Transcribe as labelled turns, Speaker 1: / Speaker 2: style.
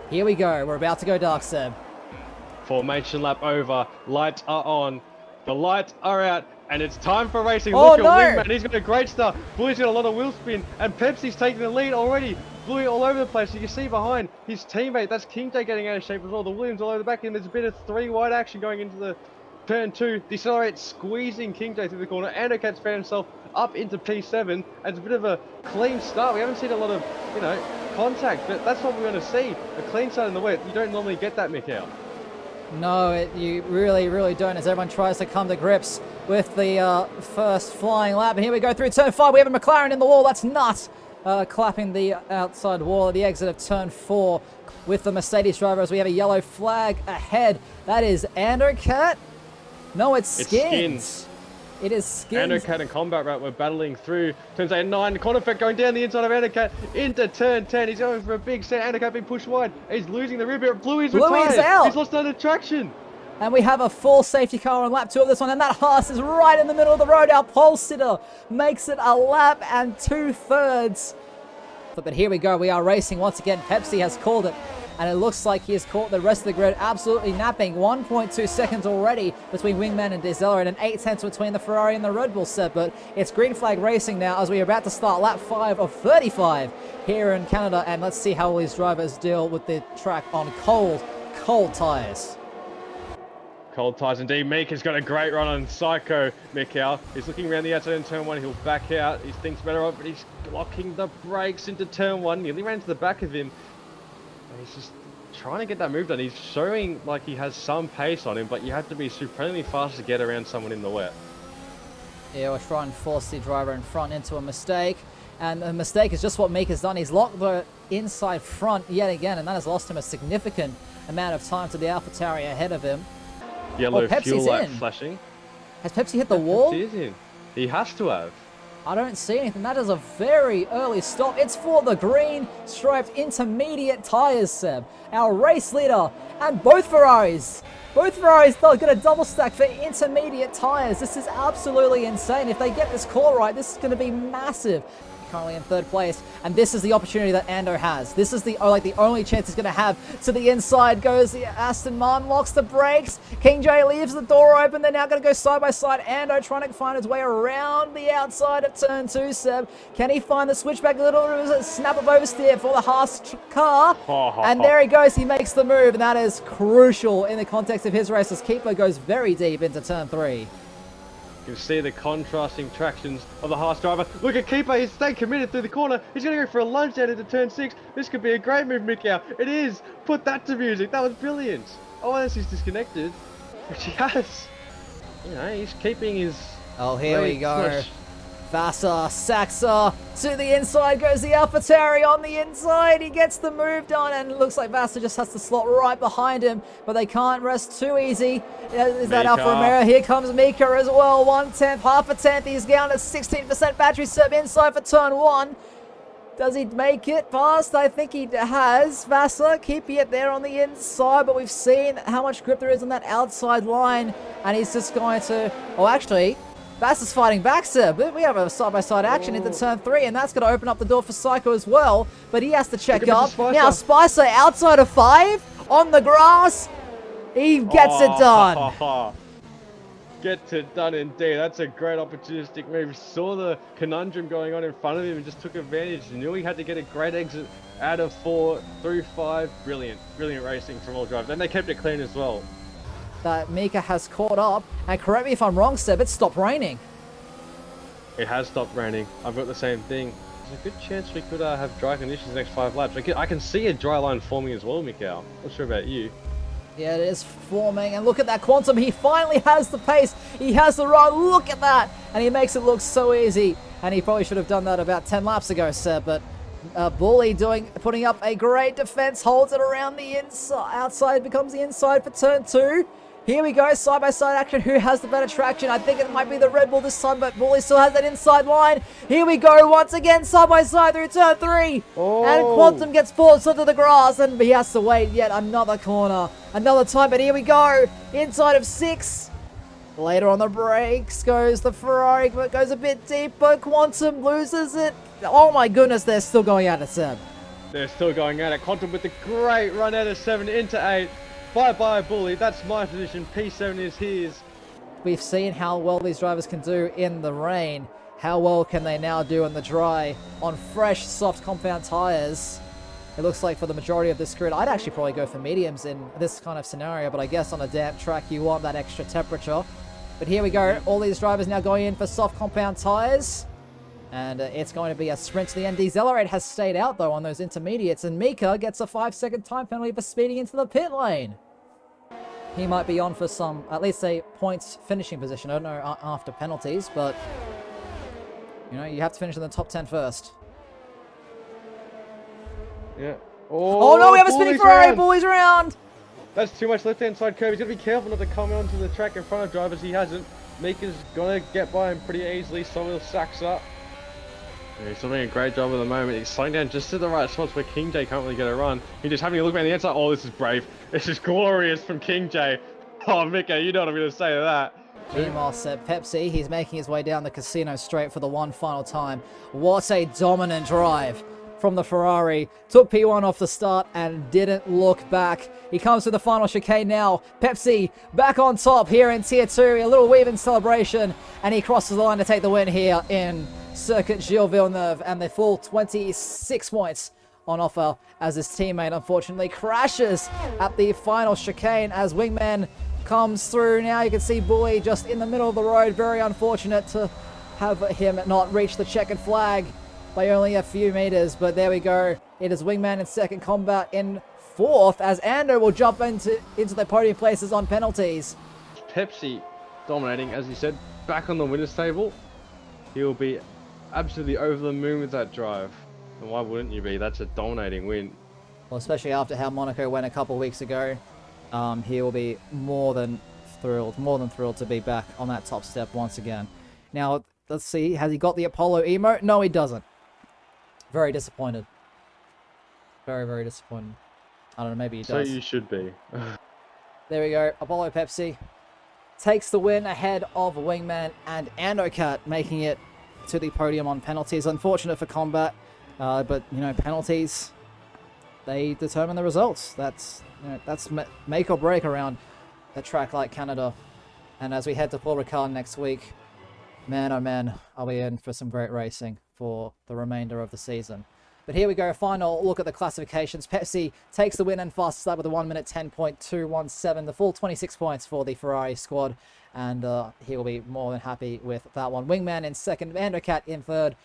Speaker 1: Here we go. We're about to go dark, Seb.
Speaker 2: Formation lap over. Lights are on. The lights are out. And it's time for racing.
Speaker 1: Oh,
Speaker 2: Look at
Speaker 1: no.
Speaker 2: Wingman. He's got a great start. Bluey's got a lot of wheel spin. And Pepsi's taking the lead already. Bluey all over the place. You can see behind his teammate. That's King J getting out of shape as well. The Williams all over the back. And there's a bit of three wide action going into the turn 2. Decelerate squeezing King J through the corner. Andocat's found himself up into P7. And it's a bit of a clean start. We haven't seen a lot of, contact. But that's what we're going to see. A clean start in the wet. You don't normally get that, Mikhail.
Speaker 1: No, you really, really don't, as everyone tries to come to grips with the first flying lap. And here we go through turn 5. We have a McLaren in the wall. That's nuts. Clapping the outside wall at the exit of turn 4 with the Mercedes driver as we have a yellow flag ahead. That is Andocat. No, it's Skins. It is Skins.
Speaker 2: Andocat and Combat Rat were battling through turns 8 and 9. Corner effect going down the inside of Andocat into turn 10. He's going for a big set. Andocat being pushed wide. He's losing the rear bit. Bluey's retired.
Speaker 1: Out.
Speaker 2: He's lost under traction.
Speaker 1: And we have a full safety car on lap 2 of this one. And that Haas is right in the middle of the road. Our pole sitter makes it a lap and 2/3. But here we go. We are racing once again. Pepsi has called it. And it looks like he has caught the rest of the grid absolutely napping. 1.2 seconds already between Wingman and Decelerate, and 8 tenths between the Ferrari and the Red Bull set. But it's green flag racing now as we are about to start lap 5 of 35 here in Canada. And let's see how all these drivers deal with the track on cold tyres.
Speaker 2: Cold ties indeed. Meek has got a great run on Psycho, Mikhail. He's looking around the outside in turn 1. He'll back out. He thinks better of it, but he's blocking the brakes into turn 1. Nearly ran to the back of him. He's just trying to get that move done. He's showing like he has some pace on him, but you have to be supremely fast to get around someone in the wet.
Speaker 1: Yeah, we're trying to force the driver in front into a mistake. And the mistake is just what Meek has done. He's locked the inside front yet again, and that has lost him a significant amount of time to the AlphaTauri ahead of him.
Speaker 2: Yellow fuel light flashing.
Speaker 1: Has Pepsi hit the wall?
Speaker 2: Pepsi is in. He has to have.
Speaker 1: I don't see anything. That is a very early stop. It's for the green striped intermediate tires, Seb. Our race leader and both Ferraris. Both Ferraris got a double stack for intermediate tires. This is absolutely insane. If they get this call right, this is going to be massive. Currently in 3rd place, and this is the opportunity that Ando has. This is the only chance he's going to have. To the inside goes the Aston Martin, locks the brakes. King J leaves the door open. They're now going to go side by side. Ando trying to find his way around the outside of turn 2, Seb. Can he find the switchback? A little snap of oversteer for the Haas car. And there he goes. He makes the move, and that is crucial in the context of his race as Keeper goes very deep into turn 3.
Speaker 2: You can see the contrasting tractions of the Haas driver. Look at Keeper, he's staying committed through the corner. He's going to go for a lunge out into turn 6. This could be a great move, Mikhail. It is. Put that to music. That was brilliant. Oh, unless he's disconnected, which he has. He's keeping his...
Speaker 1: Oh, here we go. Vasa, Saxa, to the inside goes the AlphaTauri on the inside. He gets the move done, and it looks like Vasa just has to slot right behind him, but they can't rest too easy. Is that Alfa Romeo? Here comes Mika as well. 1/10, half a tenth. He's down to 16% battery serve inside for turn 1. Does he make it past? I think he has. Vasa keeping it there on the inside, but we've seen how much grip there is on that outside line, and he's just going to... Oh, actually... Vassa's fighting back, Seb. We have a side-by-side action into turn 3, and that's going to open up the door for Psycho as well. But he has to check up. Now, Spicer outside of 5, on the grass. He gets it done.
Speaker 2: Gets it done indeed. That's a great opportunistic move. Saw the conundrum going on in front of him and just took advantage. Knew he had to get a great exit out of 4 through 5. Brilliant. Brilliant racing from all drivers. And they kept it clean as well.
Speaker 1: That Mika has caught up, and correct me if I'm wrong, Seb, it stopped raining.
Speaker 2: It has stopped raining. I've got the same thing. There's a good chance we could have dry conditions the next 5 laps. I can see a dry line forming as well, Mikhail. Not sure about you.
Speaker 1: Yeah, it is forming, and look at that Quantum. He finally has the pace. He has the run. Look at that, and he makes it look so easy. And he probably should have done that about 10 laps ago, Seb, but Bully putting up a great defense, holds it around the inside, outside, becomes the inside for turn 2. Here we go, side-by-side action. Who has the better traction? I think it might be the Red Bull this time, but Bully still has that inside line. Here we go, once again, side-by-side through turn 3. Oh. And Quantum gets forced onto the grass, and he has to wait yet another corner, another time. But here we go, inside of 6. Later on the brakes goes the Ferrari, but goes a bit deeper. Quantum loses it. Oh my goodness, they're still going at it, Seb.
Speaker 2: They're still going at it. Quantum with the great run out of 7 into 8. Bye-bye, Bully. That's my position. P7 is his.
Speaker 1: We've seen how well these drivers can do in the rain. How well can they now do in the dry on fresh, soft compound tires? It looks like for the majority of this grid, I'd actually probably go for mediums in this kind of scenario, but I guess on a damp track, you want that extra temperature. But here we go. All these drivers now going in for soft compound tires. And it's going to be a sprint to the end. Decelerate has stayed out, though, on those intermediates. And Mika gets a 5-second time penalty for speeding into the pit lane. He might be on for some, at least a points finishing position. I don't know after penalties, but, you know, you have to finish in the top 10 first.
Speaker 2: Yeah.
Speaker 1: Oh no, we have a spinning Ferrari, boys around!
Speaker 2: That's too much left-hand side curve. He's got to be careful not to come onto the track in front of drivers. He hasn't. Mika's going to get by him pretty easily. So will Saxa. Yeah, he's doing a great job at the moment. He's slowing down just to the right spots where King J can't really get a run. He's just having a look around the outside. Oh, this is brave. This is glorious from King J. Oh, Mika, you know what I'm going to say to that.
Speaker 1: Meanwhile, Seb Pepsi, he's making his way down the casino straight for the one final time. What a dominant drive from the Ferrari. Took P1 off the start and didn't look back. He comes to the final chicane now. Pepsi back on top here in Tier 2. A little weave in celebration. And he crosses the line to take the win here in Circuit Gilles Villeneuve. And the full 26 points on offer as his teammate unfortunately crashes at the final chicane as Wingman comes through. Now you can see Bully just in the middle of the road. Very unfortunate to have him not reach the checkered flag by only a few meters, but there we go. It is Wingman in second, Combat in fourth, as Ando will jump into the podium places on penalties.
Speaker 2: Pepsi dominating, as he said, back on the winners table. He'll be absolutely over the moon with that drive. And why wouldn't you be? That's a dominating win.
Speaker 1: Well, especially after how Monaco went a couple of weeks ago. He will be more than thrilled to be back on that top step once again. Now, let's see, has he got the Apollo emote? No, he doesn't. Very disappointed. Very, very disappointed. I don't know, maybe he does.
Speaker 2: So you should be.
Speaker 1: There we go. Apollo Pepsi takes the win ahead of Wingman and Andocat, making it to the podium on penalties. Unfortunate for Combat, but, you know, penalties, they determine the results. That's make or break around a track like Canada. And as we head to Paul Ricard next week, man, oh man, are we in for some great racing for the remainder of the season. But here we go, final look at the classifications. Pepsi takes the win and fast start with a 1 minute 10.217, the full 26 points for the Ferrari squad, and he will be more than happy with that one. Wingman in second, Vandercat in third,